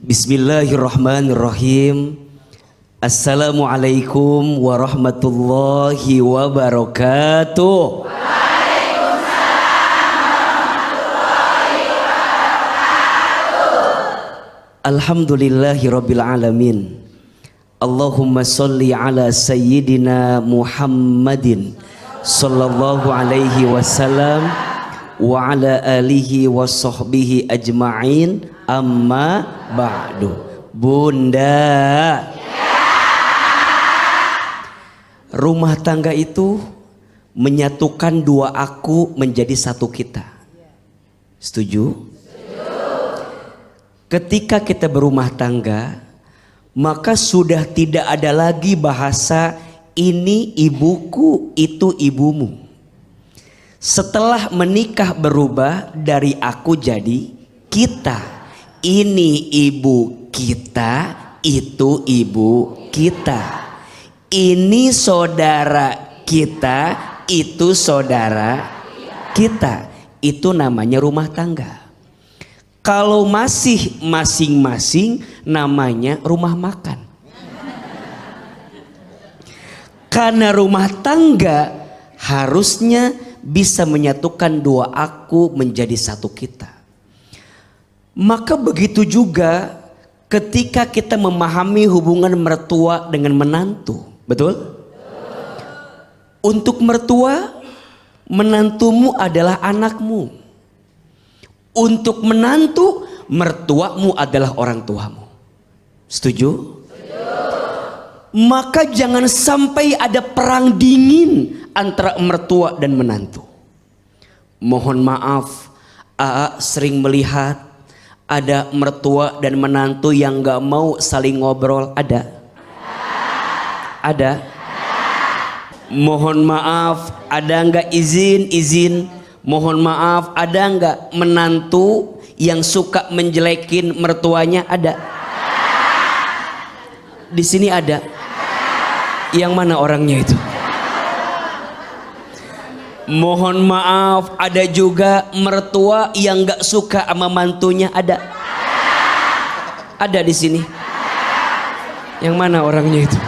Bismillahirrahmanirrahim. Assalamualaikum warahmatullahi wabarakatuh. Alhamdulillahirabbil alamin. Allahumma sholli ala sayyidina Muhammadin sallallahu alaihi wasallam wa ala alihi wa sahbihi ajma'in, amma ba'du. Bunda, rumah tangga itu menyatukan dua aku menjadi satu kita. Setuju? Ketika kita berumah tangga, maka sudah tidak ada lagi bahasa ini ibuku, itu ibumu. Setelah menikah berubah dari aku jadi kita. Ini ibu kita, itu ibu kita. Ini saudara kita, itu saudara kita. Itu namanya rumah tangga. Kalau masih masing-masing namanya rumah makan. Karena rumah tangga harusnya bisa menyatukan dua aku menjadi satu kita. Maka begitu juga ketika kita memahami hubungan mertua dengan menantu. Betul? Untuk mertua, menantumu adalah anakmu. Untuk menantu, mertuamu adalah orang tuamu. Setuju? Maka jangan sampai ada perang dingin antara mertua dan menantu. Mohon maaf, AA sering melihat ada mertua dan menantu yang gak mau saling ngobrol. Ada? Ada? Mohon maaf, ada gak izin? Mohon maaf, ada nggak menantu yang suka menjelekin mertuanya? Ada. Di sini ada. Yang mana orangnya itu? Mohon maaf, ada juga mertua yang nggak suka sama mantunya? Ada. Ada di sini. Yang mana orangnya itu?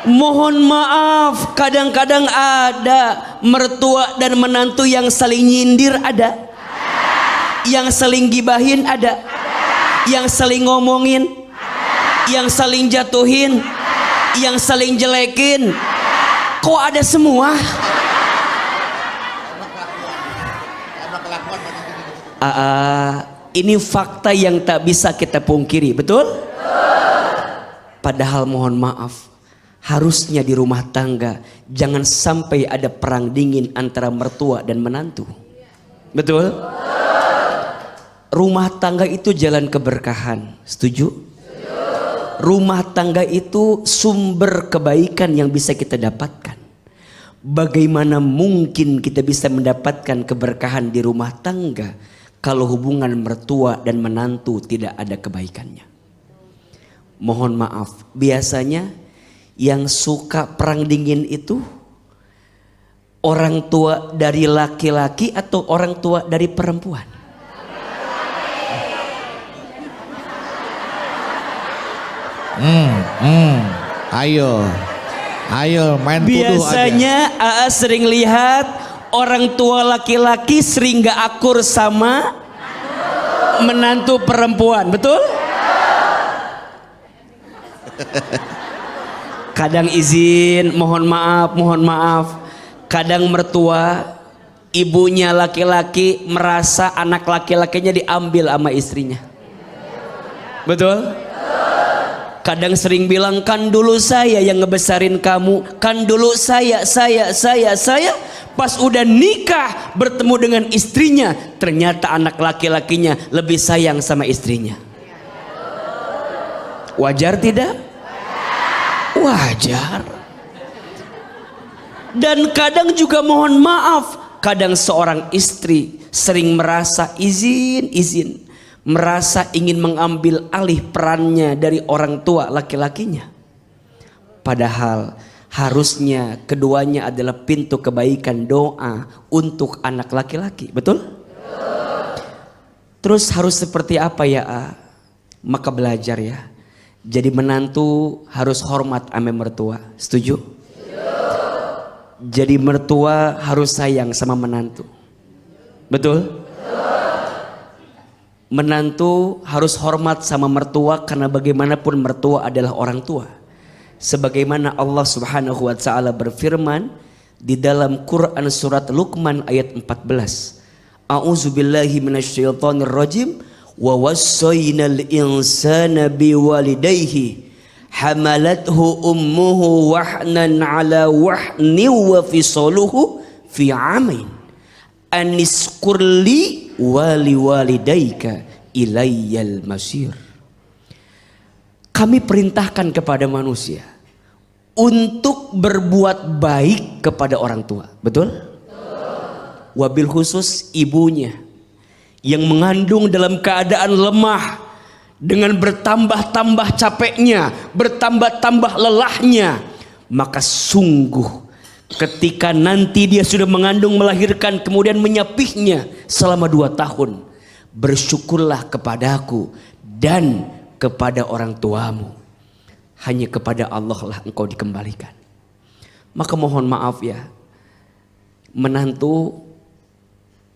Mohon maaf, kadang-kadang ada mertua dan menantu yang saling nyindir. Ada. Yang saling gibahin. Ada. Yang saling ngomongin. Yang saling jatuhin. Yang saling jelekin. Kok ada semua? Ini fakta yang tak bisa kita pungkiri. Betul? Padahal mohon maaf, harusnya di rumah tangga jangan sampai ada perang dingin antara mertua dan menantu. Betul? Rumah tangga itu jalan keberkahan. Setuju? Rumah tangga itu sumber kebaikan yang bisa kita dapatkan. Bagaimana mungkin kita bisa mendapatkan keberkahan di rumah tangga kalau hubungan mertua dan menantu tidak ada kebaikannya? Mohon maaf, biasanya yang suka perang dingin itu orang tua dari laki-laki atau orang tua dari perempuan? Ayo main tuduh aja. Biasanya AA sering lihat orang tua laki-laki sering gak akur sama menantu perempuan. Betul? Kadang izin, mohon maaf. Kadang mertua, ibunya laki-laki merasa anak laki-lakinya diambil sama istrinya. Betul? Kadang sering bilang, kan dulu saya yang ngebesarin kamu, kan dulu saya. Pas udah nikah bertemu dengan istrinya, ternyata anak laki-lakinya lebih sayang sama istrinya. Wajar tidak? Wajar. Dan kadang juga mohon maaf, kadang seorang istri sering merasa izin, merasa ingin mengambil alih perannya dari orang tua laki-lakinya. Padahal harusnya keduanya adalah pintu kebaikan doa untuk anak laki-laki. Betul? Terus harus seperti apa ya? Maka belajar ya. Jadi menantu harus hormat sama mertua. Setuju? Jadi mertua harus sayang sama menantu. Betul? Menantu harus hormat sama mertua karena bagaimanapun mertua adalah orang tua. Sebagaimana Allah Subhanahu wa taala berfirman di dalam Quran surat Luqman ayat 14. A'udzubillahi minasyaitonir rajim. Wa wassaynal insana biwalidayhi hamalathu ummuhu wahnan ala wahni wa fisaluhu fi amain aniskurli wali walidayka ilayyal masir. Kami perintahkan kepada manusia untuk berbuat baik kepada orang tua. Betul? Wabil khusus ibunya yang mengandung dalam keadaan lemah, dengan bertambah-tambah capeknya, bertambah-tambah lelahnya, maka sungguh ketika nanti dia sudah mengandung, melahirkan, kemudian menyapihnya selama 2 tahun, bersyukurlah kepadaku dan kepada orang tuamu, hanya kepada Allah lah engkau dikembalikan. Maka mohon maaf ya, menantu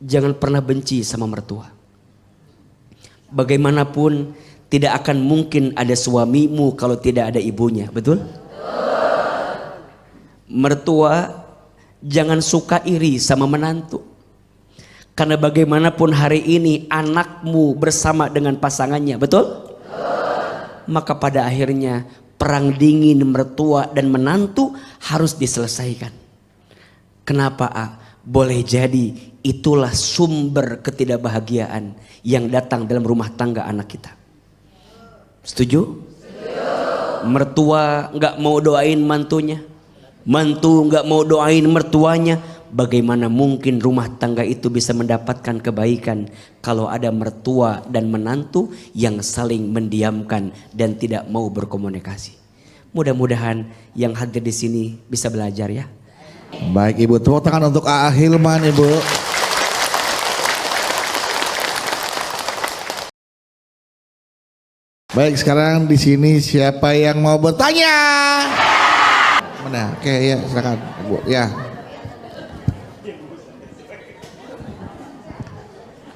jangan pernah benci sama mertua. Bagaimanapun tidak akan mungkin ada suamimu kalau tidak ada ibunya. Betul? Mertua jangan suka iri sama menantu. Karena bagaimanapun hari ini anakmu bersama dengan pasangannya. Betul? Maka pada akhirnya perang dingin mertua dan menantu harus diselesaikan. Kenapa? Boleh jadi itulah sumber ketidakbahagiaan yang datang dalam rumah tangga anak kita. Setuju? Mertua nggak mau doain mantunya, mantu nggak mau doain mertuanya. Bagaimana mungkin rumah tangga itu bisa mendapatkan kebaikan kalau ada mertua dan menantu yang saling mendiamkan dan tidak mau berkomunikasi? Mudah-mudahan yang hadir di sini bisa belajar ya. Baik Ibu, tepuk tangan untuk A.A. Hilman Ibu. Baik, sekarang di sini siapa yang mau bertanya? Mana? Oke ya, silakan Ibu. Ya.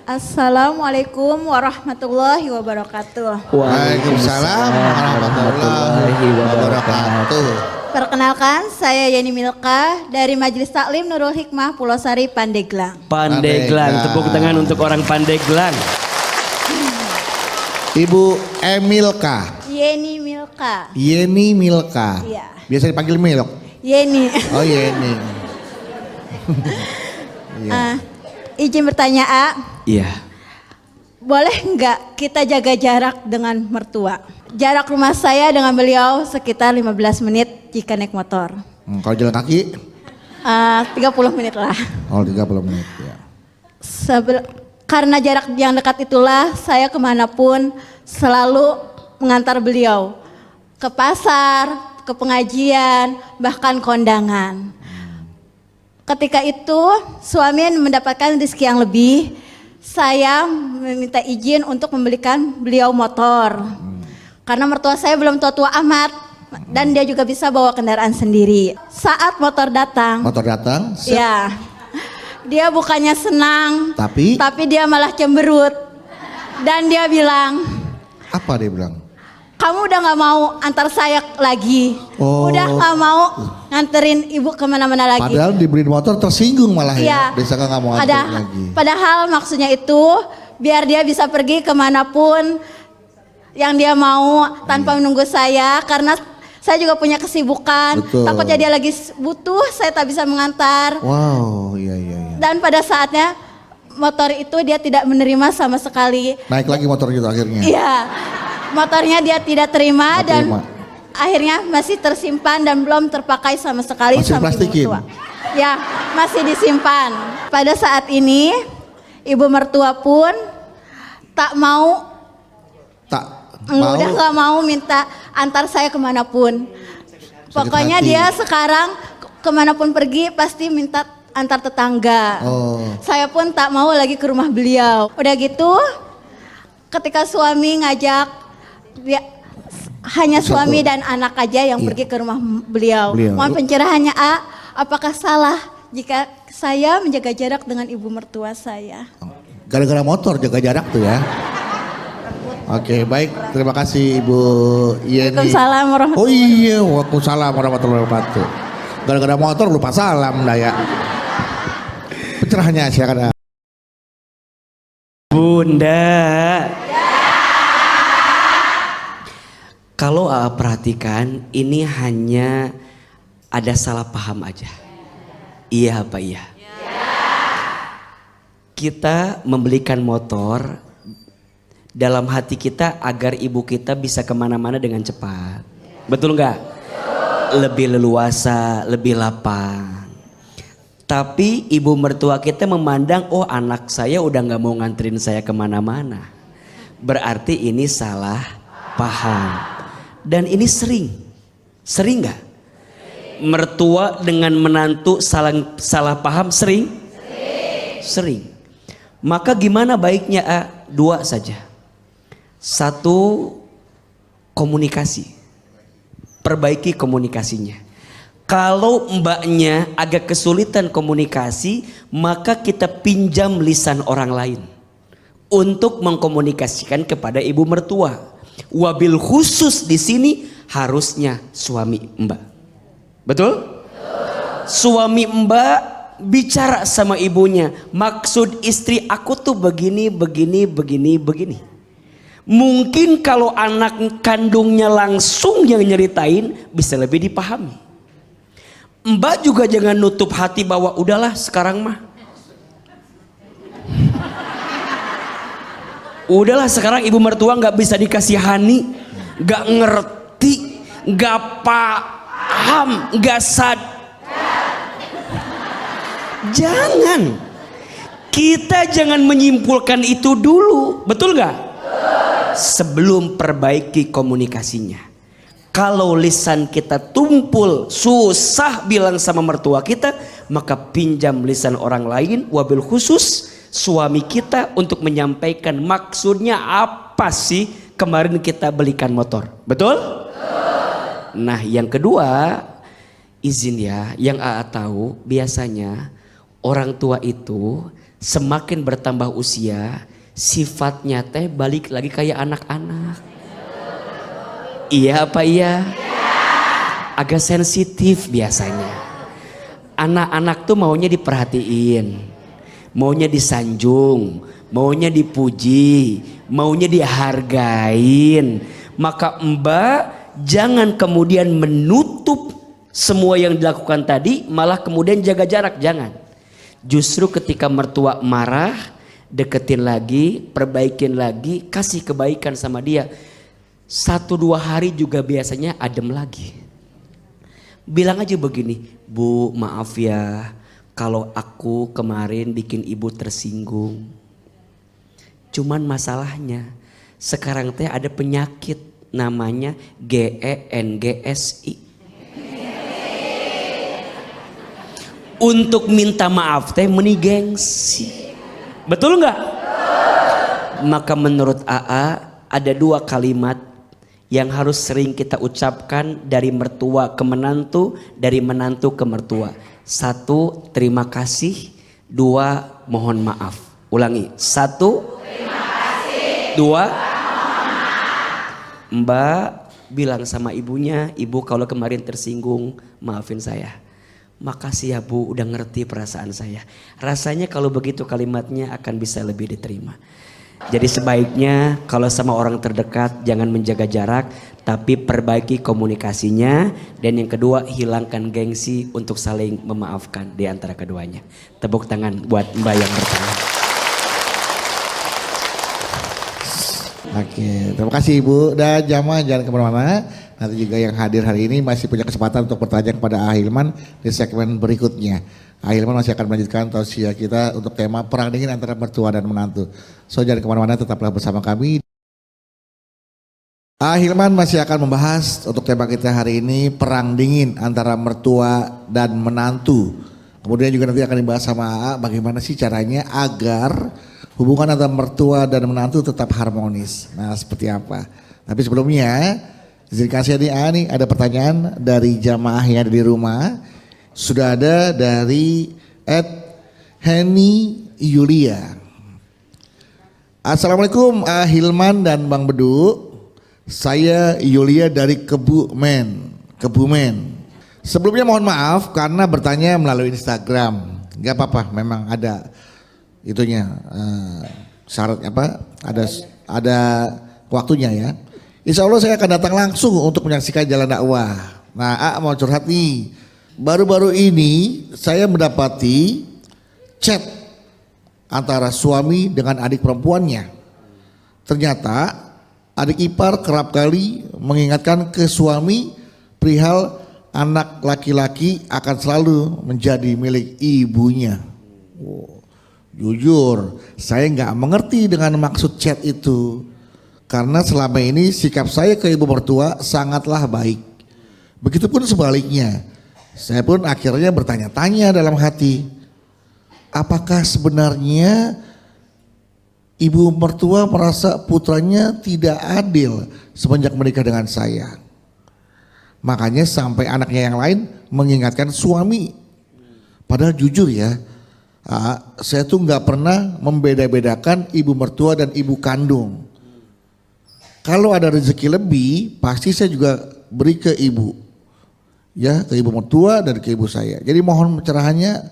Assalamualaikum warahmatullahi wabarakatuh. Waalaikumsalam warahmatullahi wabarakatuh. Perkenalkan, saya Yeni Milka dari Majelis Taklim Nurul Hikmah Pulau Sari, Pandeglang. Pandeglang, tepuk tangan untuk orang Pandeglang. Ibu Emilka. Yeni Milka. Yeni Milka. Iya. Biasa dipanggil Milk. Yeni. Oh Yeni. Izin bertanya, A. Iya. Boleh nggak kita jaga jarak dengan mertua? Jarak rumah saya dengan beliau sekitar 15 menit jika naik motor. Kalau jalan kaki? 30 menit lah. Oh 30 menit ya. Karena jarak yang dekat itulah saya kemanapun selalu mengantar beliau. Ke pasar, ke pengajian, bahkan kondangan. Ketika itu suami mendapatkan rezeki yang lebih, saya meminta izin untuk membelikan beliau motor. Karena mertua saya belum tua-tua amat dan dia juga bisa bawa kendaraan sendiri. Saat motor datang, ya, dia bukannya senang, tapi dia malah cemberut. Dan dia bilang, apa dia bilang? Kamu udah gak mau antar saya lagi, udah gak mau nganterin ibu kemana-mana lagi. Padahal dibeliin motor tersinggung malah ya, bisa gak mau nganterin lagi. Padahal maksudnya itu biar dia bisa pergi kemanapun yang dia mau tanpa menunggu saya, karena saya juga punya kesibukan. Betul. Takutnya dia lagi butuh, saya tak bisa mengantar. Wow, iya. Dan pada saatnya motor itu dia tidak menerima sama sekali. Naik lagi motor gitu akhirnya. Iya, motornya dia tidak terima dan akhirnya masih tersimpan dan belum terpakai sama sekali. Masih sampai plastikin? mertua. Ya, masih disimpan. Pada saat ini ibu mertua pun tak mau, udah gak mau minta antar saya kemanapun. Pokoknya dia sekarang kemanapun pergi pasti minta antar tetangga. Saya pun tak mau lagi ke rumah beliau. Udah gitu ketika suami ngajak hanya suami dan anak aja yang pergi ke rumah beliau. Mohon pencerahannya apakah salah jika saya menjaga jarak dengan ibu mertua saya? Gara-gara motor jaga jarak tuh ya. Oke, baik. Terima kasih Ibu Yeni. Waalaikumsalam warahmatullahi wabarakatuh. Oh iya, waalaikumsalam warahmatullahi wabarakatuh. Gara-gara motor lupa salam daya. Pencerahannya silakan. Bunda. Kalau perhatikan, ini hanya ada salah paham aja. Iya apa iya? Kita membelikan motor dalam hati kita agar ibu kita bisa kemana-mana dengan cepat. Betul nggak? Lebih leluasa, lebih lapang. Tapi ibu mertua kita memandang, oh anak saya udah nggak mau nganterin saya kemana-mana. Berarti ini salah paham. Dan ini sering nggak? Mertua dengan menantu salah paham sering. Maka gimana baiknya? Dua saja. Satu, komunikasi. Perbaiki komunikasinya. Kalau mbaknya agak kesulitan komunikasi, maka kita pinjam lisan orang lain untuk mengkomunikasikan kepada ibu mertua. Wabil khusus di sini harusnya suami mbak. Betul? Suami mbak bicara sama ibunya, maksud istri aku tuh begini. Mungkin kalau anak kandungnya langsung yang nyeritain bisa lebih dipahami. Mbak juga jangan nutup hati bahwa udahlah sekarang mah. Udahlah sekarang ibu mertua nggak bisa dikasihani, nggak ngerti, nggak paham, nggak Jangan. Kita jangan menyimpulkan itu dulu, betul nggak? Sebelum perbaiki komunikasinya. Kalau lisan kita tumpul, susah bilang sama mertua kita, maka pinjam lisan orang lain, wabil khusus suami kita untuk menyampaikan maksudnya apa sih kemarin kita belikan motor. Betul? Nah yang kedua, izin ya, yang AA tahu biasanya orang tua itu semakin bertambah usia, sifatnya teh balik lagi kayak anak-anak. Iya apa iya? Agak sensitif biasanya. Anak-anak tuh maunya diperhatiin, maunya disanjung, maunya dipuji, maunya dihargain. Maka mbak jangan kemudian menutup semua yang dilakukan tadi, malah kemudian jaga jarak, jangan. Justru ketika mertua marah, deketin lagi, perbaikin lagi, kasih kebaikan sama dia. 1-2 hari juga biasanya adem lagi. Bilang aja begini, Bu maaf ya kalau aku kemarin bikin ibu tersinggung. Cuman masalahnya sekarang teh ada penyakit namanya GENGSI. Untuk minta maaf teh meni gengsi. Betul nggak? Maka menurut AA ada 2 kalimat yang harus sering kita ucapkan dari mertua ke menantu, dari menantu ke mertua. 1, terima kasih. 2, mohon maaf. Ulangi. 1, terima kasih. 2, mohon maaf. Mbak bilang sama ibunya, ibu kalau kemarin tersinggung, maafin saya. Makasih ya Bu, udah ngerti perasaan saya. Rasanya kalau begitu kalimatnya akan bisa lebih diterima. Jadi sebaiknya kalau sama orang terdekat jangan menjaga jarak, tapi perbaiki komunikasinya. Dan yang kedua, hilangkan gengsi untuk saling memaafkan di antara keduanya. Tepuk tangan buat Mbak yang bertanya. Oke, terima kasih Ibu dan jamaah jangan kemana-mana. Nanti juga yang hadir hari ini masih punya kesempatan untuk bertanya kepada Ahilman di segmen berikutnya. Ahilman masih akan melanjutkan tausiah kita untuk tema perang dingin antara mertua dan menantu. So jangan kemana-mana, tetaplah bersama kami. Ahilman masih akan membahas untuk tema kita hari ini perang dingin antara mertua dan menantu. Kemudian juga nanti akan dibahas sama AA bagaimana sih caranya agar hubungan antara mertua dan menantu tetap harmonis. Nah, seperti apa? Tapi sebelumnya, izinkan saya nih ada pertanyaan dari jamaah yang ada di rumah. Sudah ada dari Henny Yulia. Assalamualaikum Hilman dan Bang Bedu. Saya Yulia dari Kebumen. Sebelumnya mohon maaf karena bertanya melalui Instagram. Gak apa-apa, memang ada itunya syarat apa? Ada waktunya ya. Insya Allah saya akan datang langsung untuk menyaksikan jalan dakwah. Nah, mau curhat nih. Baru-baru ini saya mendapati chat antara suami dengan adik perempuannya. Ternyata adik ipar kerap kali mengingatkan ke suami perihal anak laki-laki akan selalu menjadi milik ibunya. Jujur, saya nggak mengerti dengan maksud chat itu. Karena selama ini sikap saya ke ibu mertua sangatlah baik. Begitupun sebaliknya. Saya pun akhirnya bertanya-tanya dalam hati, apakah sebenarnya ibu mertua merasa putranya tidak adil semenjak menikah dengan saya? Makanya sampai anaknya yang lain mengingatkan suami. Padahal jujur ya, saya tuh nggak pernah membeda-bedakan ibu mertua dan ibu kandung. Kalau ada rezeki lebih, pasti saya juga beri ke ibu. Ya, ke ibu mertua dan ke ibu saya. Jadi mohon pencerahannya,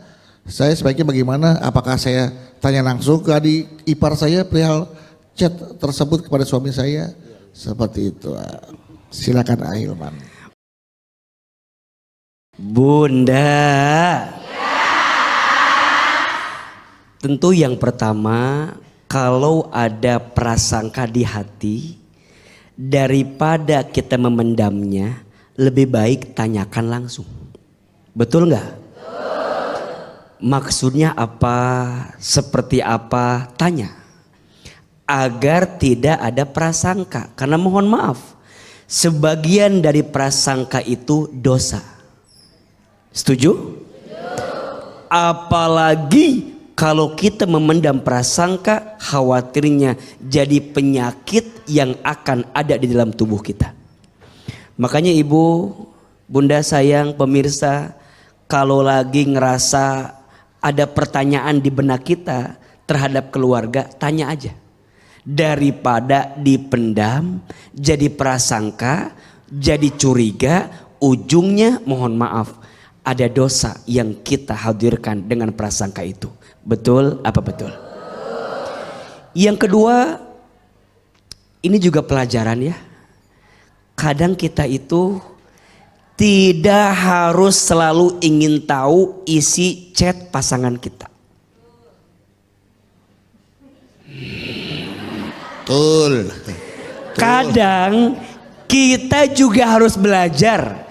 saya sebaiknya bagaimana? Apakah saya tanya langsung ke adik ipar saya perihal chat tersebut kepada suami saya? Seperti itu. Silakan Ahilman. Bunda. Tentu yang pertama, kalau ada prasangka di hati, daripada kita memendamnya, lebih baik tanyakan langsung. Betul nggak? Maksudnya apa? Seperti apa? Tanya. Agar tidak ada prasangka. Karena mohon maaf, sebagian dari prasangka itu dosa. Setuju? Apalagi kalau kita memendam prasangka, khawatirnya jadi penyakit yang akan ada di dalam tubuh kita. Makanya ibu, bunda sayang, pemirsa, kalau lagi ngerasa ada pertanyaan di benak kita terhadap keluarga, tanya aja. Daripada dipendam, jadi prasangka, jadi curiga, ujungnya mohon maaf, ada dosa yang kita hadirkan dengan prasangka itu. Betul apa betul? Yang kedua, ini juga pelajaran ya. Kadang kita itu tidak harus selalu ingin tahu isi chat pasangan kita. Betul. Kadang kita juga harus belajar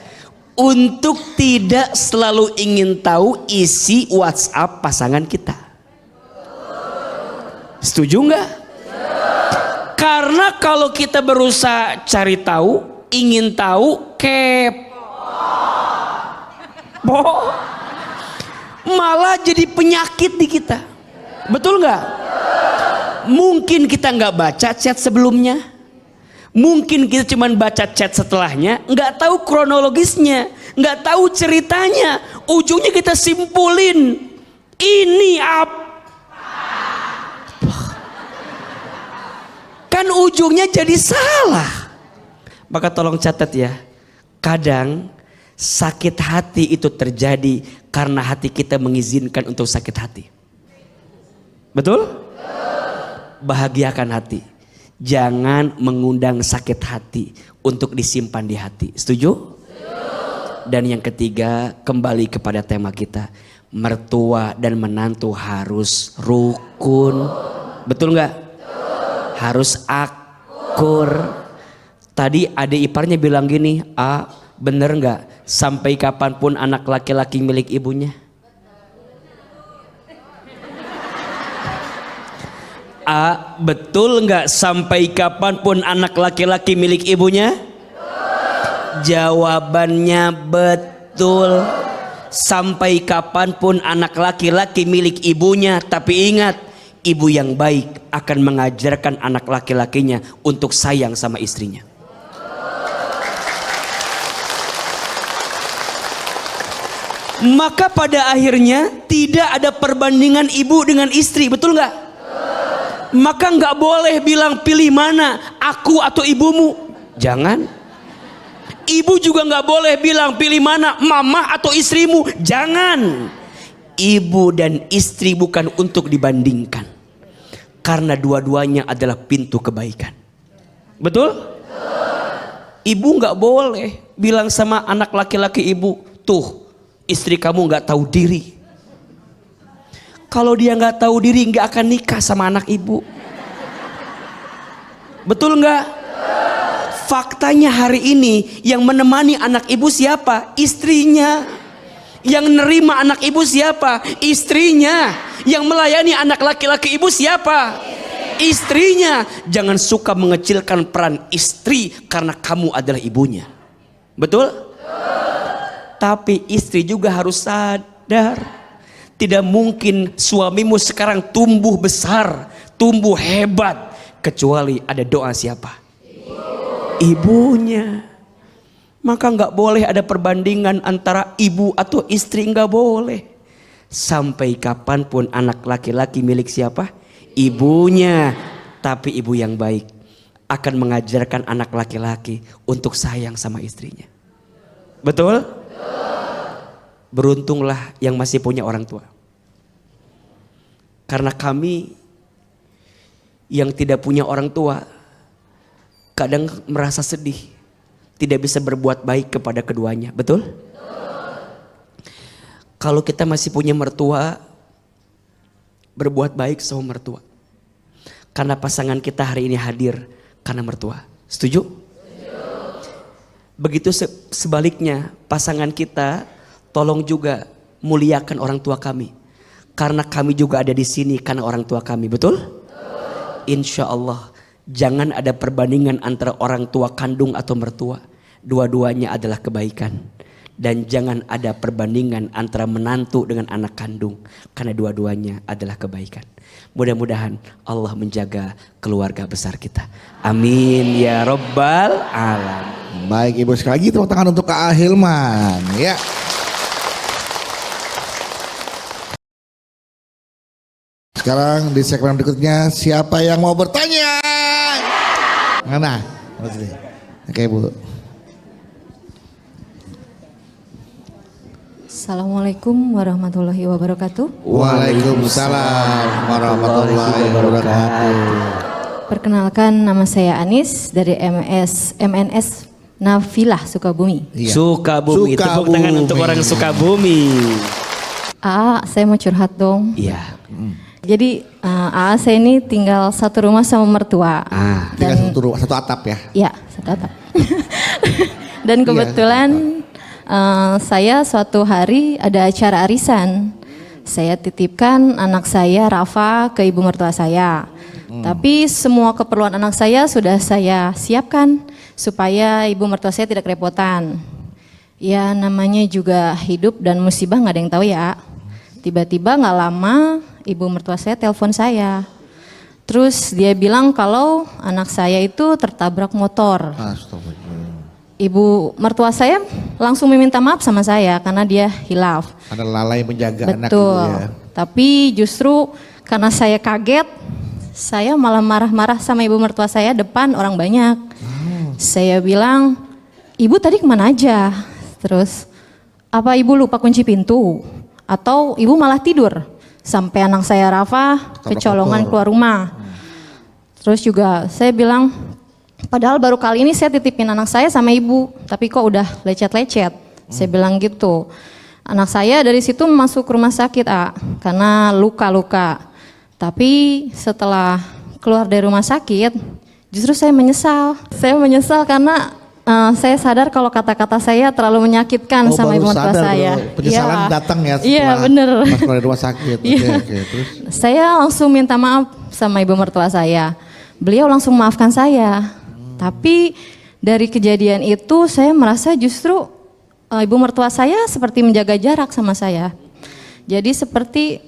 untuk tidak selalu ingin tahu isi WhatsApp pasangan kita. Setuju nggak? Karena kalau kita berusaha cari tahu, ingin tahu, kepo, malah jadi penyakit di kita. Betul nggak? Mungkin kita nggak baca chat sebelumnya, mungkin kita cuma baca chat setelahnya, nggak tahu kronologisnya, nggak tahu ceritanya, ujungnya kita simpulin ini apa? Kan ujungnya jadi salah. Maka tolong catat ya, kadang sakit hati itu terjadi karena hati kita mengizinkan untuk sakit hati. Betul? Bahagiakan hati. Jangan mengundang sakit hati untuk disimpan di hati. Setuju? Dan yang ketiga, kembali kepada tema kita. Mertua dan menantu harus rukun. Betul nggak? Harus akur. Tadi adik iparnya bilang gini, bener nggak? Sampai kapanpun anak laki-laki milik ibunya? Betul nggak sampai kapanpun anak laki-laki milik ibunya? Jawabannya betul. Sampai kapanpun anak laki-laki milik ibunya. Tapi ingat, ibu yang baik akan mengajarkan anak laki-lakinya untuk sayang sama istrinya. Maka pada akhirnya tidak ada perbandingan ibu dengan istri, betul nggak? Maka nggak boleh bilang pilih mana, aku atau ibumu. Jangan. Ibu juga nggak boleh bilang pilih mana, mama atau istrimu. Jangan. Ibu dan istri bukan untuk dibandingkan, karena dua-duanya adalah pintu kebaikan. Betul? Ibu nggak boleh bilang sama anak laki-laki ibu, tuh istri kamu nggak tahu diri. Kalau dia nggak tahu diri nggak akan nikah sama anak ibu. Betul nggak? Faktanya hari ini yang menemani anak ibu siapa? Istrinya. Yang nerima anak ibu siapa? Istrinya. Yang melayani anak laki-laki ibu siapa? Istrinya. Jangan suka mengecilkan peran istri karena kamu adalah ibunya. Betul? Tapi istri juga harus sadar, tidak mungkin suamimu sekarang tumbuh besar, tumbuh hebat, kecuali ada doa siapa? Ibunya. Maka nggak boleh ada perbandingan antara ibu atau istri, nggak boleh. Sampai kapanpun anak laki-laki milik siapa? Ibunya. Tapi ibu yang baik akan mengajarkan anak laki-laki untuk sayang sama istrinya. Betul? Beruntunglah yang masih punya orang tua. Karena kami yang tidak punya orang tua kadang merasa sedih, tidak bisa berbuat baik kepada keduanya. Betul? Kalau kita masih punya mertua, berbuat baik sama mertua. Karena pasangan kita hari ini hadir karena mertua. Setuju? Begitu sebaliknya, pasangan kita tolong juga muliakan orang tua kami. Karena kami juga ada di sini karena orang tua kami. Betul? Insya Allah jangan ada perbandingan antara orang tua kandung atau mertua. Dua-duanya adalah kebaikan. Dan jangan ada perbandingan antara menantu dengan anak kandung, karena dua-duanya adalah kebaikan. Mudah-mudahan Allah menjaga keluarga besar kita. Amin ya Rabbal Alamin. Baik Ibu, sekali lagi tepuk tangan untuk Kak Hilman ya. Sekarang di segmen berikutnya, siapa yang mau bertanya? Mana? Oke Bu. Assalamualaikum warahmatullahi wabarakatuh. Waalaikumsalam warahmatullahi wabarakatuh. Perkenalkan, nama saya Anis dari MNS Nafilah Sukabumi. Iya. Sukabumi. Tepuk tangan untuk orang Sukabumi. Saya mau curhat dong. Iya. Jadi saya ini tinggal satu rumah sama mertua. Tinggal satu atap ya? Ya, satu atap. Dan kebetulan saya suatu hari ada acara arisan. Saya titipkan anak saya Rafa ke ibu mertua saya. Tapi semua keperluan anak saya sudah saya siapkan supaya ibu mertua saya tidak kerepotan. Ya namanya juga hidup dan musibah, nggak ada yang tahu ya. Tiba-tiba nggak lama ibu mertua saya telepon saya. Terus dia bilang kalau anak saya itu tertabrak motor. Ibu mertua saya langsung meminta maaf sama saya karena dia hilaf. Ada lalai menjaga anak ibu Betul. ya. Tapi justru karena saya kaget, saya malah marah-marah sama ibu mertua saya depan orang banyak. Saya bilang, ibu tadi kemana aja? Terus, apa ibu lupa kunci pintu? Atau ibu malah tidur? Sampai anak saya Rafa kecolongan keluar rumah. Terus juga saya bilang, padahal baru kali ini saya titipin anak saya sama ibu, tapi kok udah lecet-lecet. Saya bilang gitu. Anak saya dari situ masuk rumah sakit karena luka-luka. Tapi setelah keluar dari rumah sakit, justru saya menyesal. Saya menyesal karena saya sadar kalau kata-kata saya terlalu menyakitkan sama ibu mertua saya. Penyesalan datang ya setelah Iya, bener. pas keluar dari rumah sakit. Oke, terus? Saya langsung minta maaf sama ibu mertua saya. Beliau langsung maafkan saya. Tapi dari kejadian itu saya merasa justru ibu mertua saya seperti menjaga jarak sama saya. Jadi seperti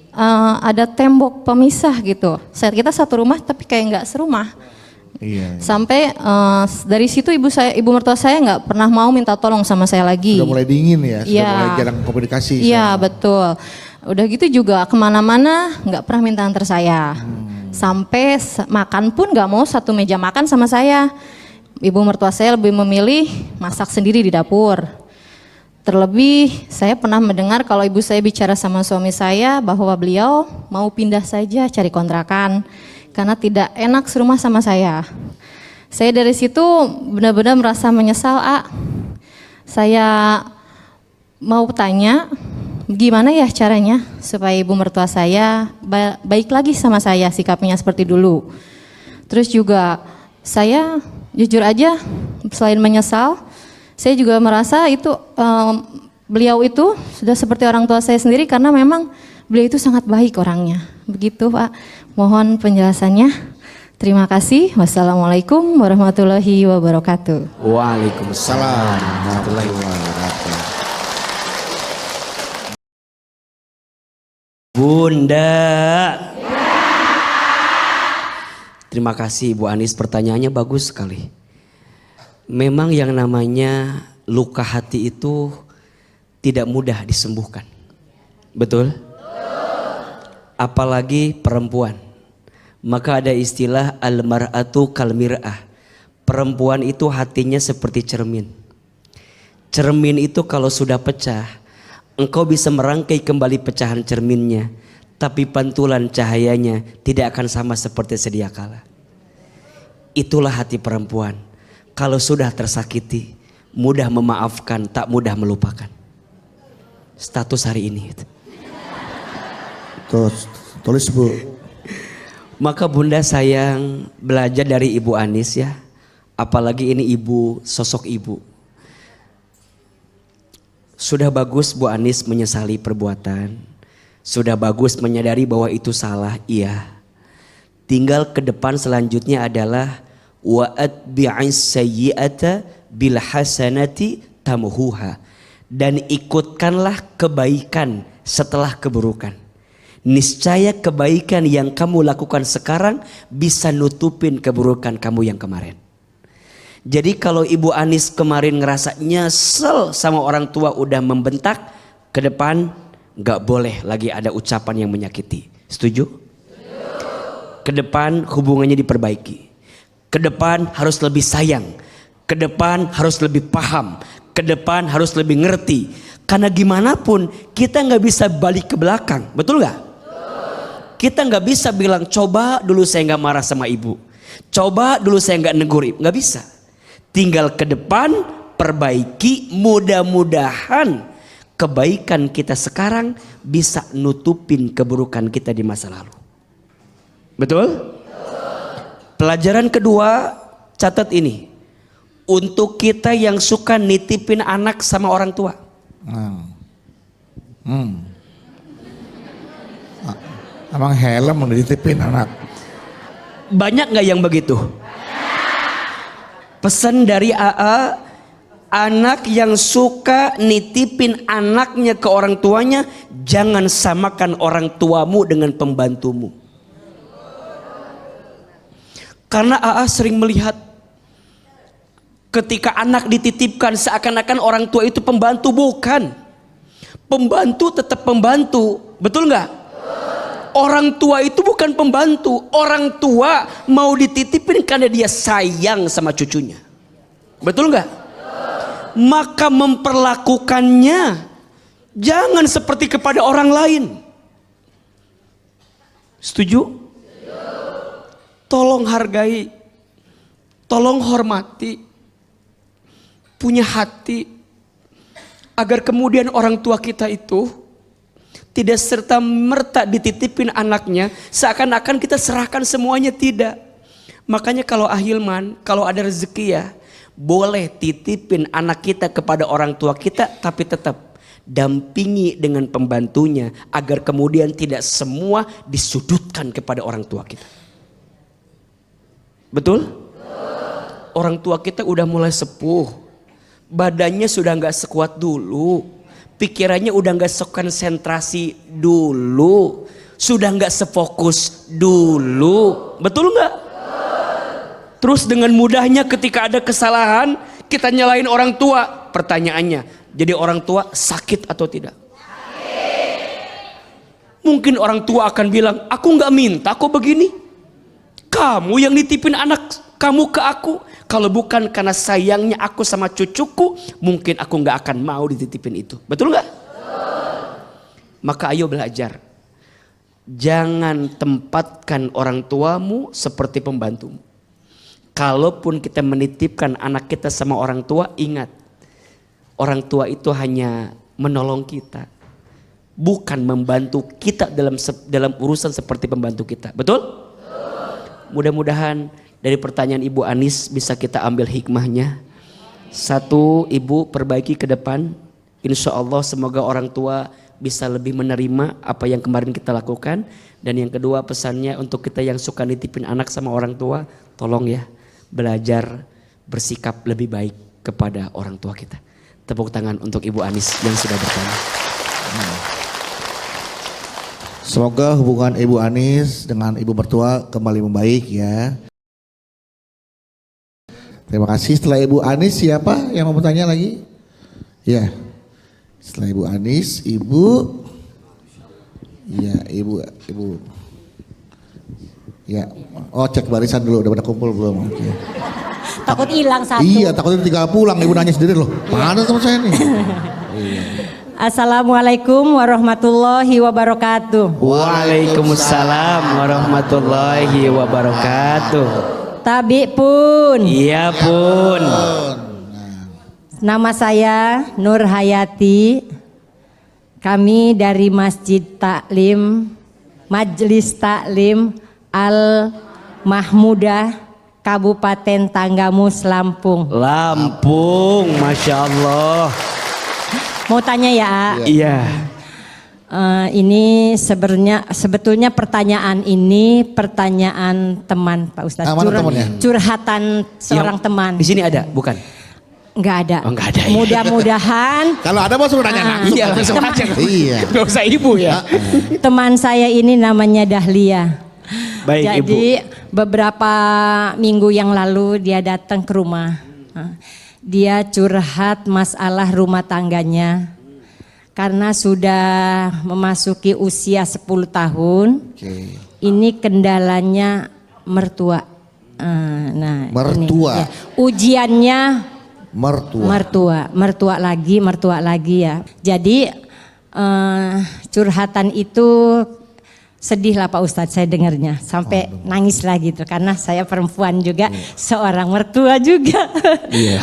ada tembok pemisah gitu. Kita satu rumah tapi kayak nggak serumah. Iya. Sampai dari situ ibu mertua saya nggak pernah mau minta tolong sama saya lagi. Sudah mulai dingin ya, sudah Iya. mulai jarang komunikasi. Iya betul. Udah gitu juga kemana-mana nggak pernah minta antar saya. Sampai makan pun nggak mau satu meja makan sama saya. Ibu mertua saya lebih memilih masak sendiri di dapur. Terlebih saya pernah mendengar kalau ibu saya bicara sama suami saya bahwa beliau mau pindah saja cari kontrakan karena tidak enak serumah sama saya. Saya dari situ benar-benar merasa menyesal, Saya mau tanya gimana ya caranya supaya ibu mertua saya baik lagi sama saya, sikapnya seperti dulu. Terus juga saya jujur aja selain menyesal, saya juga merasa itu beliau itu sudah seperti orang tua saya sendiri karena memang beliau itu sangat baik orangnya. Begitu Pak, mohon penjelasannya. Terima kasih. Wassalamualaikum warahmatullahi wabarakatuh. Waalaikumsalam. warahmatullahi wabarakatuh. Bunda. Terima kasih Bu Anis, pertanyaannya bagus sekali. Memang yang namanya luka hati itu tidak mudah disembuhkan. Betul? Apalagi perempuan. Maka ada istilah al-mar'atu kal-mir'ah. Perempuan itu hatinya seperti cermin. Cermin itu kalau sudah pecah, engkau bisa merangkai kembali pecahan cerminnya, tapi pantulan cahayanya tidak akan sama seperti sedia kala. Itulah hati perempuan. Kalau sudah tersakiti, mudah memaafkan, tak mudah melupakan. Status hari ini. Tulis Bu. Maka Bunda sayang belajar dari Ibu Anis ya. Apalagi ini ibu, sosok ibu. Sudah bagus Bu Anis menyesali perbuatan. Sudah bagus menyadari bahwa itu salah, iya. Tinggal ke depan selanjutnya adalah wa atbi'is sayyi'ata bil hasanati tamhuha, dan ikutkanlah kebaikan setelah keburukan. Niscaya kebaikan yang kamu lakukan sekarang bisa nutupin keburukan kamu yang kemarin. Jadi kalau Ibu Anis kemarin ngerasa nyesel sama orang tua udah membentak, ke depan gak boleh lagi ada ucapan yang menyakiti. Setuju? Ke depan hubungannya diperbaiki. Ke depan harus lebih sayang. Ke depan harus lebih paham. Ke depan harus lebih ngerti. Karena gimana pun kita gak bisa balik ke belakang. Betul gak? Kita gak bisa bilang coba dulu saya gak marah sama ibu. Coba dulu saya gak negur ibu. Gak bisa. Tinggal ke depan perbaiki, mudah-mudahan kebaikan kita sekarang bisa nutupin keburukan kita di masa lalu. Betul? Pelajaran kedua, catat ini. Untuk kita yang suka nitipin anak sama orang tua. Emang helm udah dititipin anak. Banyak gak yang begitu? Pesan dari AA, anak yang suka nitipin anaknya ke orang tuanya, jangan samakan orang tuamu dengan pembantumu. Karena AA sering melihat ketika anak dititipkan seakan-akan orang tua itu pembantu. Bukan. Pembantu tetap pembantu. Betul nggak? Orang tua itu bukan pembantu. Orang tua mau dititipin karena dia sayang sama cucunya. Betul nggak? Maka memperlakukannya jangan seperti kepada orang lain. Setuju? Tolong hargai, tolong hormati, punya hati, agar kemudian orang tua kita itu tidak serta merta dititipin anaknya seakan-akan kita serahkan semuanya. Tidak. Makanya kalau Ahilman, kalau ada rezeki ya, boleh titipin anak kita kepada orang tua kita, tapi tetap dampingi dengan pembantunya agar kemudian tidak semua disudutkan kepada orang tua kita. Betul? Orang tua kita udah mulai sepuh, badannya sudah nggak sekuat dulu, pikirannya udah nggak sekonsentrasi dulu, sudah nggak sefokus dulu, betul nggak? Terus dengan mudahnya ketika ada kesalahan kita nyalain orang tua. Pertanyaannya, jadi orang tua sakit atau tidak? Mungkin orang tua akan bilang, aku nggak minta kok begini. Kamu yang nitipin anak kamu ke aku. Kalau bukan karena sayangnya aku sama cucuku, mungkin aku nggak akan mau dititipin itu. Betul nggak? Maka ayo belajar. Jangan tempatkan orang tuamu seperti pembantumu. Kalaupun kita menitipkan anak kita sama orang tua, ingat. Orang tua itu hanya menolong kita. Bukan membantu kita dalam urusan seperti pembantu kita. Betul? Mudah-mudahan dari pertanyaan Ibu Anis bisa kita ambil hikmahnya. Satu, Ibu perbaiki ke depan. Insya Allah semoga orang tua bisa lebih menerima apa yang kemarin kita lakukan. Dan yang kedua, pesannya untuk kita yang suka nitipin anak sama orang tua, tolong ya belajar bersikap lebih baik kepada orang tua kita. Tepuk tangan untuk Ibu Anis yang sudah bertanya. Semoga hubungan Ibu Anis dengan Ibu mertua kembali membaik ya. Terima kasih. Setelah Ibu Anis siapa yang mau bertanya lagi? Ya. Setelah Ibu Anis, Ibu. Ya, Ibu. Ya. Oh, cek barisan dulu, udah pada kumpul belum? Oke. Takut hilang satu. Iya, takutnya tinggal pulang. Ibu nanya sendiri loh. Mana sama saya nih? Iya. Assalamualaikum warahmatullahi wabarakatuh. Waalaikumsalam warahmatullahi wabarakatuh. Tabi pun. Iya pun. Nama saya Nur Hayati. Kami dari Masjid Taklim, Majelis Taklim Al Mahmudah, Kabupaten Tanggamus, Lampung. Lampung, Masya Allah. Mau tanya ya, A? Iya. Ini sebetulnya pertanyaan ini pertanyaan teman Pak Ustadz. Mana temannya? Curhatan seorang teman. Di sini ada, bukan? Enggak ada. Oh, nggak ada ya. Mudah-mudahan Kalau ada mau suruh nanya langsung. Iya, langsung aja. Iya. Gak usah Ibu ya. teman saya ini namanya Dahlia. Baik Ibu. Jadi beberapa minggu yang lalu dia datang ke rumah. Dia curhat masalah rumah tangganya. Karena sudah memasuki usia 10 tahun. Oke. Ini kendalanya mertua. Nah, Mertua. Ini, ya. Ujiannya Mertua. mertua lagi ya. Jadi curhatan itu sedih lah Pak Ustadz saya dengarnya sampai nangis lah gitu karena saya perempuan juga seorang mertua juga. Iya.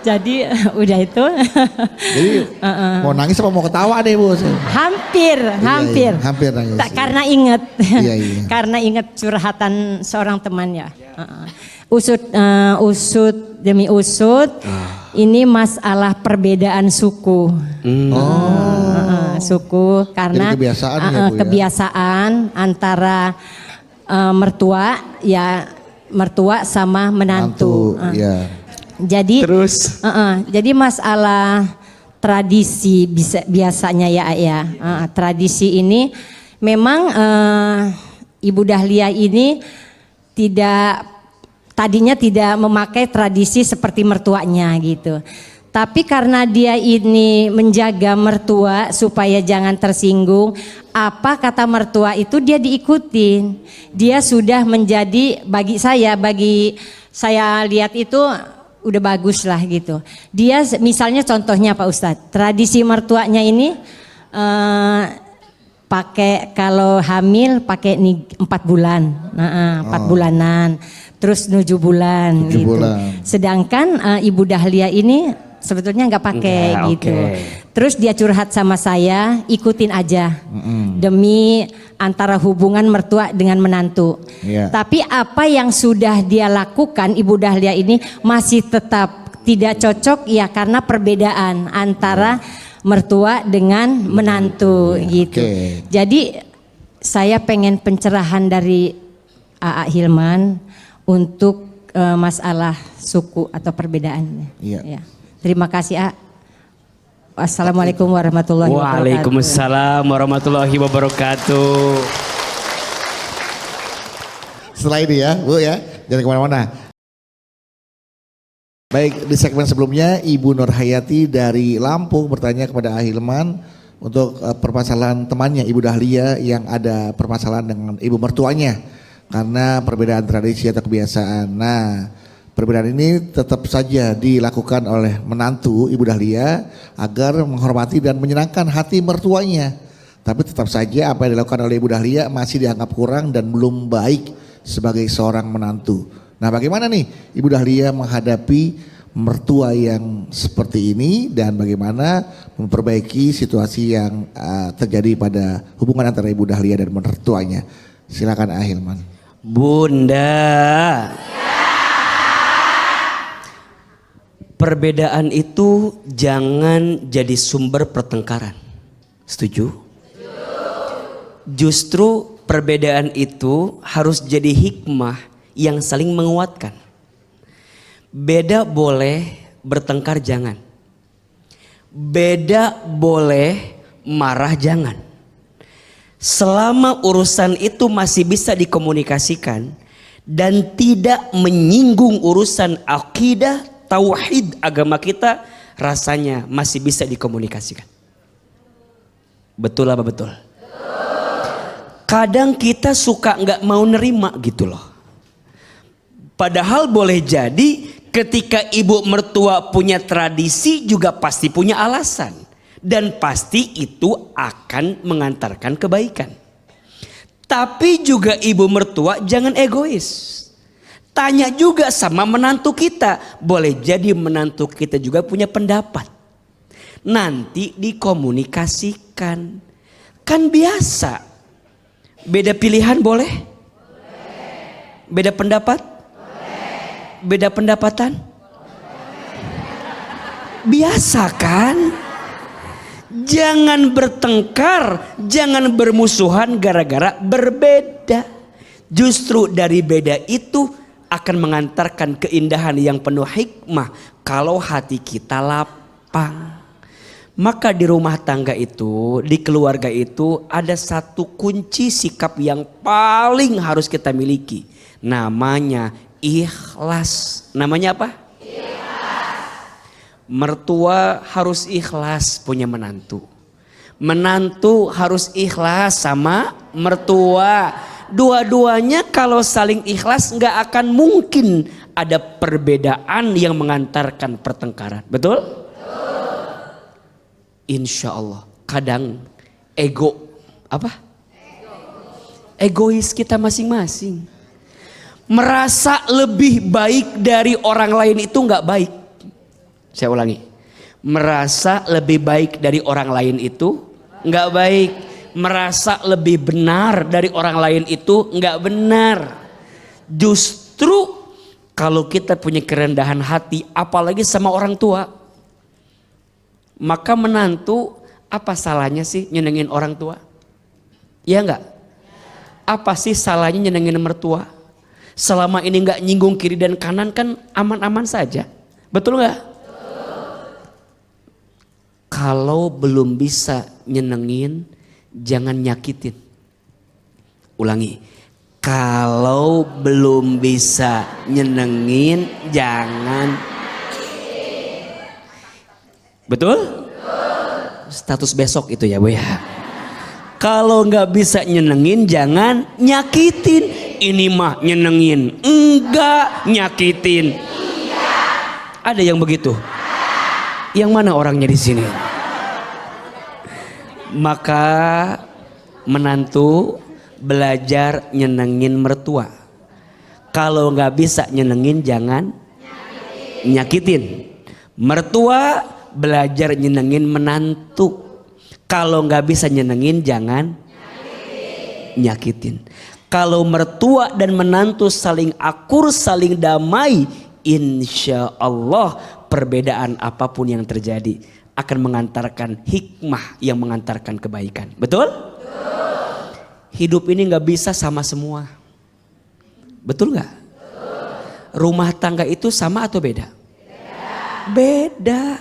Jadi udah itu. Jadi mau nangis apa mau ketawa deh Bu? Hampir. Hampir nangis. Karena ingat. Iya. Karena ingat curhatan seorang teman ya. Usut demi usut. Ini masalah perbedaan suku. Suku karena jadi kebiasaan ya, Bu, ya? kebiasaan antara mertua sama menantu. Iya. Jadi Terus? Jadi masalah tradisi biasanya ya. Tradisi ini memang Ibu Dahlia ini tadinya tidak memakai tradisi seperti mertuanya gitu. Tapi karena dia ini menjaga mertua supaya jangan tersinggung, apa kata mertua itu dia diikutin. Dia sudah menjadi bagi saya lihat itu udah bagus lah gitu. Dia misalnya contohnya Pak Ustadz, tradisi mertuanya ini pakai kalau hamil pakai 4 bulan, 4 bulanan, terus 7 bulan 7 gitu. bulan. Sedangkan Ibu Dahlia ini sebetulnya nggak pakai gitu. Okay. Terus dia curhat sama saya, ikutin aja demi antara hubungan mertua dengan menantu. Iya. Tapi apa yang sudah dia lakukan Ibu Dahlia ini masih tetap tidak cocok ya karena perbedaan antara mertua dengan menantu gitu. Oke. Jadi saya pengen pencerahan dari AA Hilman untuk masalah suku atau perbedaannya. Iya. Ya. Terima kasih A. Assalamualaikum warahmatullahi wabarakatuh. Waalaikumsalam warahmatullahi wabarakatuh. Setelah ini ya Bu ya, jangan kemana-mana. Baik, di segmen sebelumnya Ibu Nur Hayati dari Lampung bertanya kepada Ahilman untuk permasalahan temannya Ibu Dahlia yang ada permasalahan dengan ibu mertuanya karena perbedaan tradisi atau kebiasaan. Nah, perbedaan ini tetap saja dilakukan oleh menantu Ibu Dahlia agar menghormati dan menyenangkan hati mertuanya. Tapi tetap saja apa yang dilakukan oleh Ibu Dahlia masih dianggap kurang dan belum baik sebagai seorang menantu. Nah, bagaimana nih Ibu Dahlia menghadapi mertua yang seperti ini dan bagaimana memperbaiki situasi yang terjadi pada hubungan antara Ibu Dahlia dan mertuanya? Silakan Ahilman. Bunda, perbedaan itu jangan jadi sumber pertengkaran. Setuju? Justru perbedaan itu harus jadi hikmah yang saling menguatkan. Beda boleh, bertengkar jangan. Beda boleh, marah jangan. Selama urusan itu masih bisa dikomunikasikan dan tidak menyinggung urusan akidah, tauhid agama kita, rasanya masih bisa dikomunikasikan. Betul apa betul? Kadang kita suka nggak mau nerima gitu loh. Padahal boleh jadi ketika ibu mertua punya tradisi juga pasti punya alasan. Dan pasti itu akan mengantarkan kebaikan. Tapi juga ibu mertua jangan egois. Tanya juga sama menantu kita. Boleh jadi menantu kita juga punya pendapat. Nanti dikomunikasikan. Kan biasa. Beda pilihan boleh? Beda pendapat? Beda pendapatan? Biasa kan? Jangan bertengkar, jangan bermusuhan gara-gara berbeda. Justru dari beda itu akan mengantarkan keindahan yang penuh hikmah kalau hati kita lapang. Maka di rumah tangga itu, di keluarga itu ada satu kunci sikap yang paling harus kita miliki. Namanya ikhlas. Namanya apa? Mertua harus ikhlas punya menantu. Menantu harus ikhlas sama mertua. Dua-duanya kalau saling ikhlas nggak akan mungkin ada perbedaan yang mengantarkan pertengkaran. Betul? Insya Allah. Kadang egois kita masing-masing. Merasa lebih baik dari orang lain itu nggak baik. Saya ulangi, merasa lebih baik dari orang lain itu nggak baik. Merasa lebih benar dari orang lain itu nggak benar. Justru kalau kita punya kerendahan hati, apalagi sama orang tua, maka menantu apa salahnya sih nyenengin orang tua? Ya nggak? Apa sih salahnya nyenengin mertua? Selama ini nggak nyinggung kiri dan kanan kan aman-aman saja, betul nggak? Kalau belum bisa nyenengin, jangan nyakitin. Ulangi, kalau belum bisa nyenengin, jangan. Betul? Status besok itu ya Bu ya. Kalau nggak bisa nyenengin, jangan nyakitin. Ini mah nyenengin, enggak nyakitin. Ada yang begitu? Yang mana orangnya di sini? Maka menantu belajar nyenengin mertua. Kalau nggak bisa nyenengin jangan nyakitin. Mertua belajar nyenengin menantu. Kalau nggak bisa nyenengin jangan nyakitin. Kalau mertua dan menantu saling akur, saling damai, insya Allah perbedaan apapun yang terjadi akan mengantarkan hikmah yang mengantarkan kebaikan. Betul? Hidup ini nggak bisa sama semua. Betul nggak? Rumah tangga itu sama atau beda? Beda.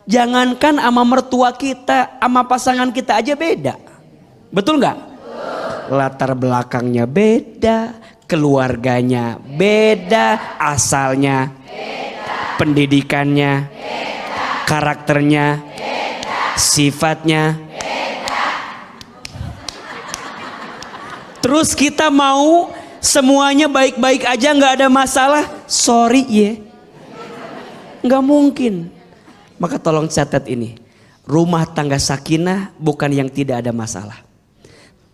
Jangankan sama mertua kita, sama pasangan kita aja beda. Betul nggak? Latar belakangnya beda, keluarganya beda, asalnya beda, pendidikannya beda, karakternya beda, sifatnya beda. Terus kita mau semuanya baik-baik aja, nggak ada masalah? Sorry ya, nggak mungkin. Maka tolong catat ini, rumah tangga sakinah bukan yang tidak ada masalah,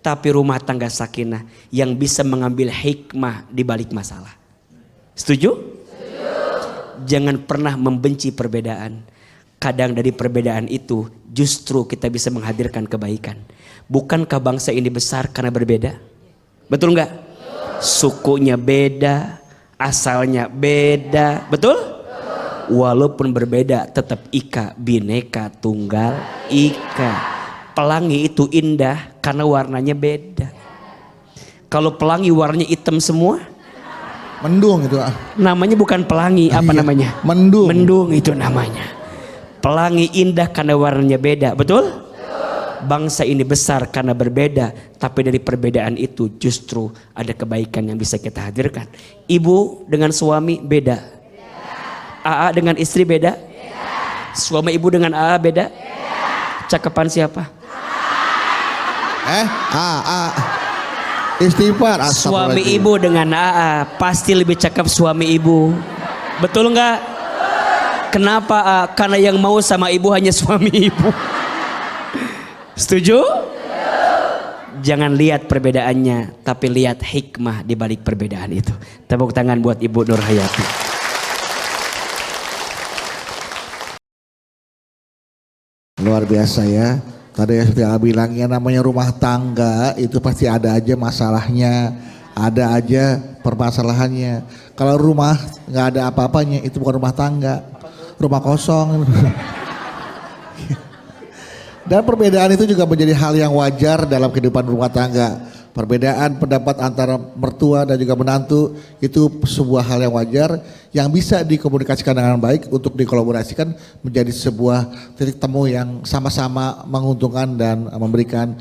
tapi rumah tangga sakinah yang bisa mengambil hikmah di balik masalah. Setuju? Jangan pernah membenci perbedaan. Kadang dari perbedaan itu justru kita bisa menghadirkan kebaikan. Bukankah bangsa ini besar karena berbeda? Betul nggak? Sukunya beda, asalnya beda, betul? Walaupun berbeda tetap ika, bineka tunggal ika. Pelangi itu indah karena warnanya beda. Kalau pelangi warnanya hitam semua, Mendung itu. namanya bukan pelangi, apa Iya, namanya? mendung. Mendung itu namanya. Pelangi indah karena warnanya beda, betul? Bangsa ini besar karena berbeda, tapi dari perbedaan itu justru ada kebaikan yang bisa kita hadirkan. Ibu dengan suami beda. AA dengan istri beda? Suami ibu dengan AA beda? Cakapan siapa? Istighfar. Suami ibu dengan AA pasti lebih cakep suami ibu. Betul nggak? Kenapa A? Karena yang mau sama ibu hanya suami ibu. Setuju? Jangan lihat perbedaannya, tapi lihat hikmah di balik perbedaan itu. Tepuk tangan buat Ibu Nur Hayati. Luar biasa ya. Tadi yang seperti Abi bilang, ya namanya rumah tangga itu pasti ada aja masalahnya, ada aja permasalahannya. Kalau rumah nggak ada apa-apanya itu bukan rumah tangga, rumah kosong. Dan perbedaan itu juga menjadi hal yang wajar dalam kehidupan rumah tangga. Perbedaan pendapat antara mertua dan juga menantu itu sebuah hal yang wajar yang bisa dikomunikasikan dengan baik untuk dikolaborasikan menjadi sebuah titik temu yang sama-sama menguntungkan dan memberikan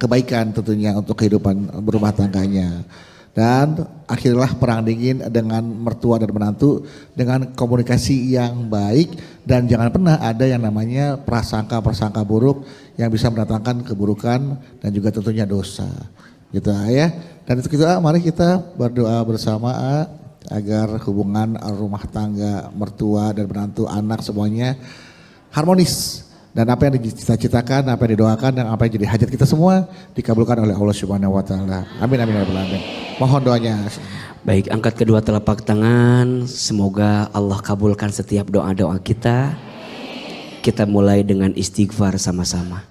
kebaikan tentunya untuk kehidupan berumah tangganya. Dan akhirlah perang dingin dengan mertua dan menantu dengan komunikasi yang baik, dan jangan pernah ada yang namanya prasangka buruk yang bisa mendatangkan keburukan dan juga tentunya dosa gitu ya. Dan itu kita mari kita berdoa bersama agar hubungan rumah tangga mertua dan menantu anak semuanya harmonis. Dan apa yang dicita-citakan, apa yang didoakan, dan apa yang jadi hajat kita semua dikabulkan oleh Allah Subhanahu wa taala. Amin amin ya rabbal alamin. Mohon doanya. Baik, angkat kedua telapak tangan. Semoga Allah kabulkan setiap doa-doa kita. Kita mulai dengan istighfar sama-sama.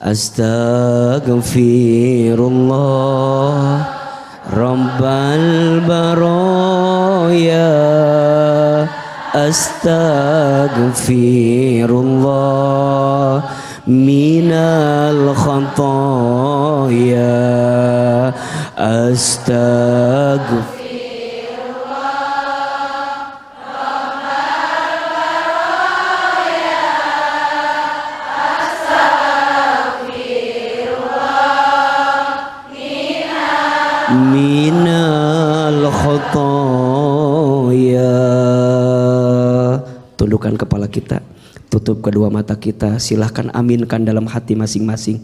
Astaghfirullah Rabbal baraya. Astaghfirullah minal khataya. Minal khataya. Tundukkan kepala kita, tutup kedua mata kita, silahkan aminkan dalam hati masing-masing.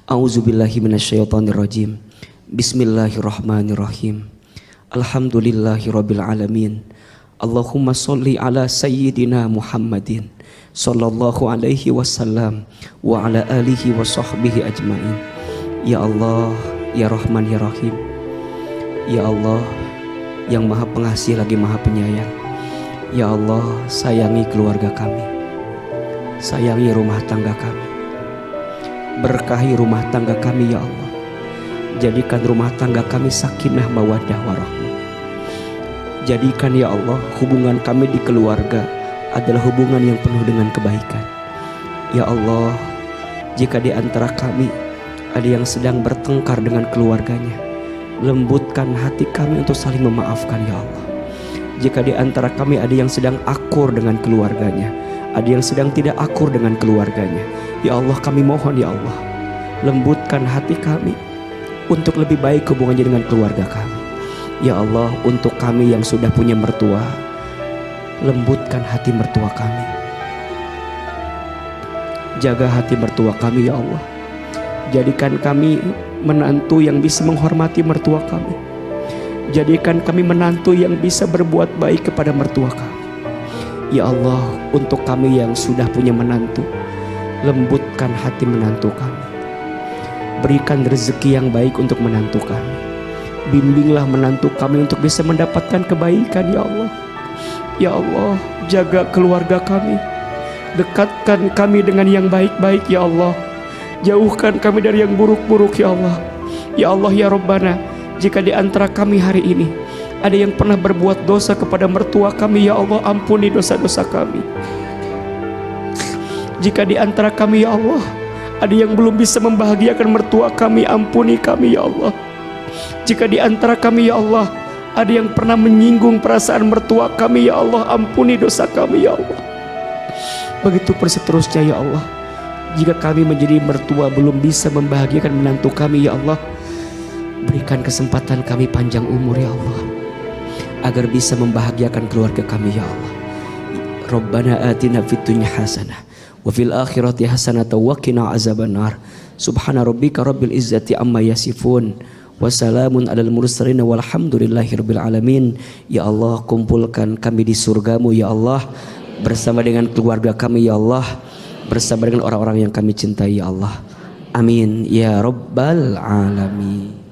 Auzubillahi minasyaitonirrajim. Bismillahirrahmanirrahim. Alhamdulillahirabbil alamin. Allahumma sholli ala sayyidina Muhammadin sallallahu alaihi wasallam wa ala alihi wa sahbihi ajmain. Ya Allah, ya Rahman ya Rahim. Ya Allah yang Maha Pengasih lagi Maha Penyayang. Ya Allah, sayangi keluarga kami, sayangi rumah tangga kami, berkahi rumah tangga kami ya Allah. Jadikan rumah tangga kami sakinah mawaddah warahmah. Jadikan ya Allah hubungan kami di keluarga adalah hubungan yang penuh dengan kebaikan. Ya Allah, jika di antara kami ada yang sedang bertengkar dengan keluarganya, lembutkan hati kami untuk saling memaafkan ya Allah. Jika di antara kami ada yang sedang akur dengan keluarganya, Ada yang sedang tidak akur dengan keluarganya. Ya Allah, kami mohon ya Allah, lembutkan hati kami untuk lebih baik hubungannya dengan keluarga kami. Ya Allah, untuk kami yang sudah punya mertua, lembutkan hati mertua kami. Jaga hati mertua kami ya Allah. Jadikan kami menantu yang bisa menghormati mertua kami. Jadikan kami menantu yang bisa berbuat baik kepada mertua kami. Ya Allah, untuk kami yang sudah punya menantu, lembutkan hati menantu kami. Berikan rezeki yang baik untuk menantu kami. Bimbinglah menantu kami untuk bisa mendapatkan kebaikan ya Allah. Ya Allah, jaga keluarga kami. Dekatkan kami dengan yang baik-baik ya Allah. Jauhkan kami dari yang buruk-buruk ya Allah. Ya Allah ya Rabbana, jika di antara kami hari ini ada yang pernah berbuat dosa kepada mertua kami, ya Allah, ampuni dosa-dosa kami. Jika di antara kami ya Allah ada yang belum bisa membahagiakan mertua kami, ampuni kami ya Allah. Jika di antara kami ya Allah ada yang pernah menyinggung perasaan mertua kami, ya Allah, ampuni dosa kami ya Allah. Begitu pun seterusnya ya Allah. Jika kami menjadi mertua belum bisa membahagiakan menantu kami ya Allah, berikan kesempatan kami panjang umur ya Allah, agar bisa membahagiakan keluarga kami ya Allah. Rabbana atina fid dunya hasanah wa fil akhirati hasanah wa qina azabannar. Subhana rabbika rabbil izzati amma yasifun, wassalamun alal mursalin walhamdulillahi rabbil alamin. Ya Allah, kumpulkan kami di surgamu ya Allah, bersama dengan keluarga kami ya Allah, bersama dengan orang-orang yang kami cintai ya Allah. Amin ya rabbal alamin.